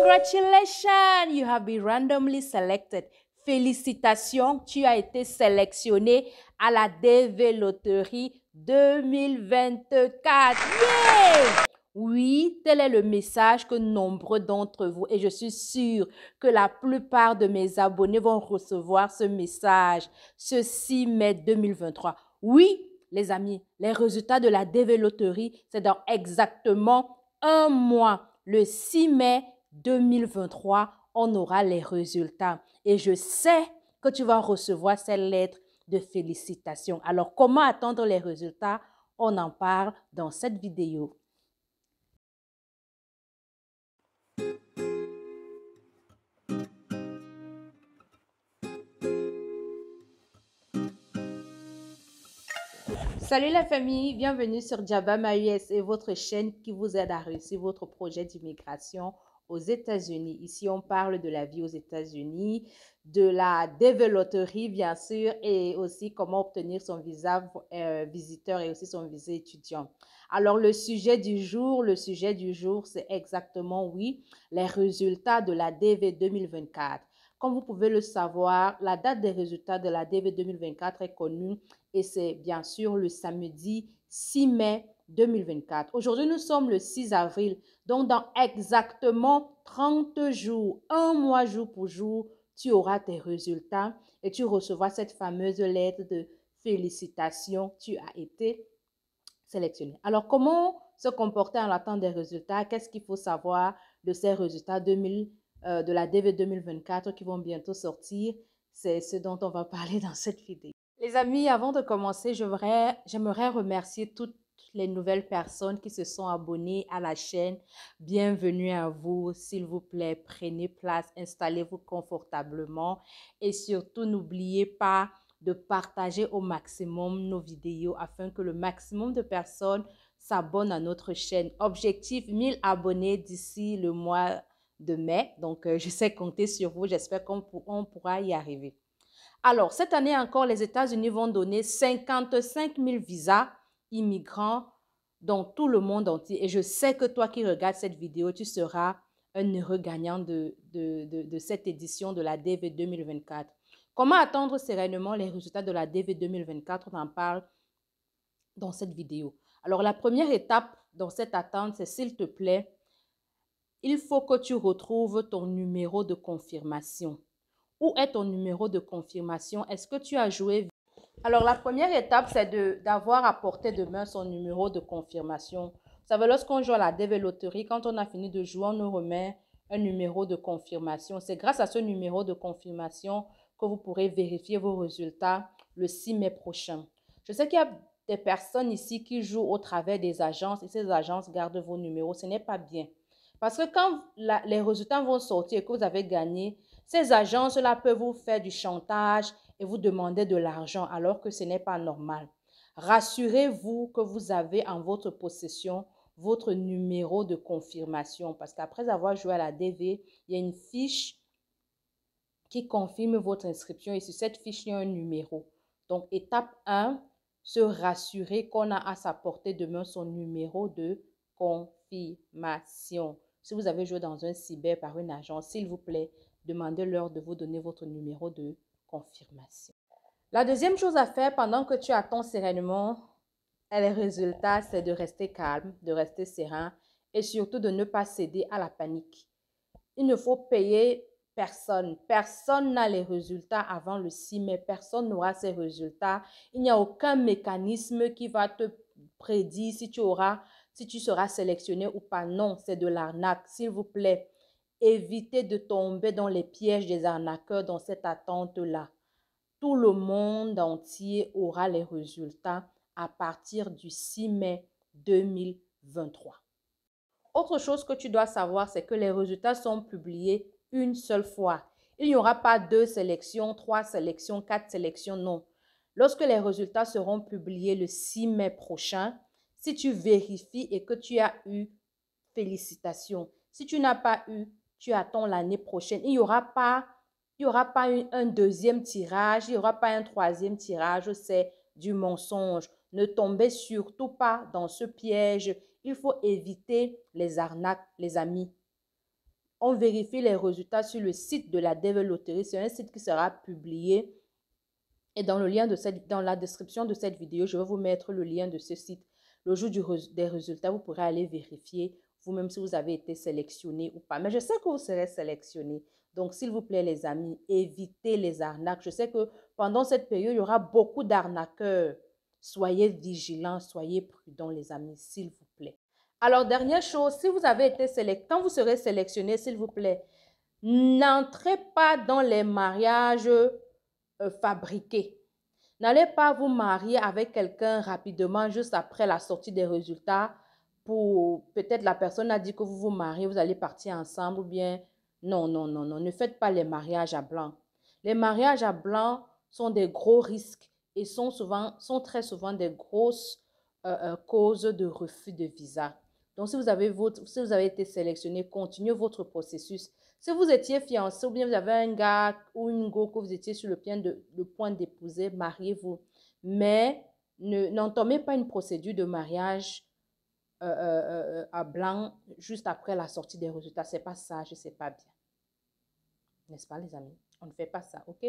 Congratulations, you have been randomly selected. Félicitations, tu as été sélectionné à la DV Loterie 2024. Yeah! Oui, tel est le message que nombreux d'entre vous, et je suis sûre que la plupart de mes abonnés vont recevoir ce message ce 6 mai 2023. Oui, les amis, les résultats de la DV Loterie, c'est dans exactement un mois, le 6 mai 2023, on aura les résultats. Et je sais que tu vas recevoir cette lettre de félicitations. Alors, comment attendre les résultats? On en parle dans cette vidéo. Salut la famille, bienvenue sur Jabba Maries et votre chaîne qui vous aide à réussir votre projet d'immigration aux États-Unis. Ici, on parle de la vie aux États-Unis, de la développerie bien sûr, et aussi comment obtenir son visa visiteur et aussi son visa étudiant. Alors, le sujet du jour, c'est exactement, oui, les résultats de la DV 2024. Comme vous pouvez le savoir, la date des résultats de la DV 2024 est connue et c'est bien sûr le samedi 6 mai 2024. Aujourd'hui, nous sommes le 6 avril, donc dans exactement 30 jours, un mois jour pour jour, tu auras tes résultats et tu recevras cette fameuse lettre de félicitations, tu as été sélectionné. Alors, comment se comporter en attente des résultats? Qu'est-ce qu'il faut savoir de ces résultats de la DV 2024 qui vont bientôt sortir? C'est ce dont on va parler dans cette vidéo. Les amis, avant de commencer, j'aimerais remercier toutes les nouvelles personnes qui se sont abonnées à la chaîne. Bienvenue à vous. S'il vous plaît, prenez place, installez-vous confortablement et surtout, n'oubliez pas de partager au maximum nos vidéos afin que le maximum de personnes s'abonnent à notre chaîne. Objectif 1000 abonnés d'ici le mois de mai. Donc, je sais compter sur vous. J'espère qu'on pourra y arriver. Alors, cette année encore, les États-Unis vont donner 55 000 visas immigrants dans tout le monde entier. Et je sais que toi qui regardes cette vidéo, tu seras un heureux gagnant de cette édition de la DV 2024. Comment attendre sereinement les résultats de la DV 2024? On en parle dans cette vidéo. Alors, la première étape dans cette attente, c'est s'il te plaît, il faut que tu retrouves ton numéro de confirmation. Où est ton numéro de confirmation? Est-ce que tu as joué? Alors, la première étape, c'est d'avoir à portée de main son numéro de confirmation. Vous savez, lorsqu'on joue à la DV Loterie, quand on a fini de jouer, on nous remet un numéro de confirmation. C'est grâce à ce numéro de confirmation que vous pourrez vérifier vos résultats le 6 mai prochain. Je sais qu'il y a des personnes ici qui jouent au travers des agences et ces agences gardent vos numéros. Ce n'est pas bien. Parce que quand les résultats vont sortir et que vous avez gagné, ces agences-là peuvent vous faire du chantage et vous demander de l'argent alors que ce n'est pas normal. Rassurez-vous que vous avez en votre possession votre numéro de confirmation parce qu'après avoir joué à la DV, il y a une fiche qui confirme votre inscription et sur cette fiche, il y a un numéro. Donc, étape 1, se rassurer qu'on a à sa portée de main son numéro de confirmation. Si vous avez joué dans un cyber par une agence, s'il vous plaît, demandez-leur de vous donner votre numéro de confirmation. La deuxième chose à faire pendant que tu attends sereinement les résultats, c'est de rester calme, de rester serein et surtout de ne pas céder à la panique. Il ne faut payer personne. Personne n'a les résultats avant le 6 mai. Personne n'aura ces résultats. Il n'y a aucun mécanisme qui va te prédire si tu seras sélectionné ou pas. Non, c'est de l'arnaque. S'il vous plaît, évitez de tomber dans les pièges des arnaqueurs dans cette attente-là. Tout le monde entier aura les résultats à partir du 6 mai 2023. Autre chose que tu dois savoir, c'est que les résultats sont publiés une seule fois. Il n'y aura pas 2 sélections, 3 sélections, 4 sélections, non. Lorsque les résultats seront publiés le 6 mai prochain, si tu vérifies et que tu as eu, félicitations. Si tu n'as pas eu, tu attends l'année prochaine. Il n'y aura pas un deuxième tirage, il n'y aura pas un troisième tirage, c'est du mensonge. Ne tombez surtout pas dans ce piège. Il faut éviter les arnaques, les amis. on vérifie les résultats sur le site de la Devil Lottery. C'est un site qui sera publié. Et dans la description de cette vidéo, je vais vous mettre le lien de ce site. Le jour des résultats, vous pourrez aller vérifier vous-même si vous avez été sélectionné ou pas. Mais je sais que vous serez sélectionné. Donc, s'il vous plaît, les amis, évitez les arnaques. Je sais que pendant cette période, il y aura beaucoup d'arnaqueurs. Soyez vigilants, soyez prudents, les amis, s'il vous plaît. Alors, dernière chose, si vous avez été sélectionné, quand vous serez sélectionné, s'il vous plaît, n'entrez pas dans les mariages fabriqués. N'allez pas vous marier avec quelqu'un rapidement juste après la sortie des résultats pour peut-être la personne a dit que vous vous mariez, vous allez partir ensemble ou bien non, non, non, non, ne faites pas les mariages à blanc. Les mariages à blanc sont des gros risques et sont très souvent des grosses causes de refus de visa. Donc, si vous avez été sélectionné, continuez votre processus. Si vous étiez fiancé ou bien vous avez un gars ou une go que vous étiez sur le point d'épouser, mariez-vous. Mais n'entamez pas une procédure de mariage à blanc juste après la sortie des résultats. C'est pas sage, c'est pas bien. N'est-ce pas, les amis? On ne fait pas ça, ok?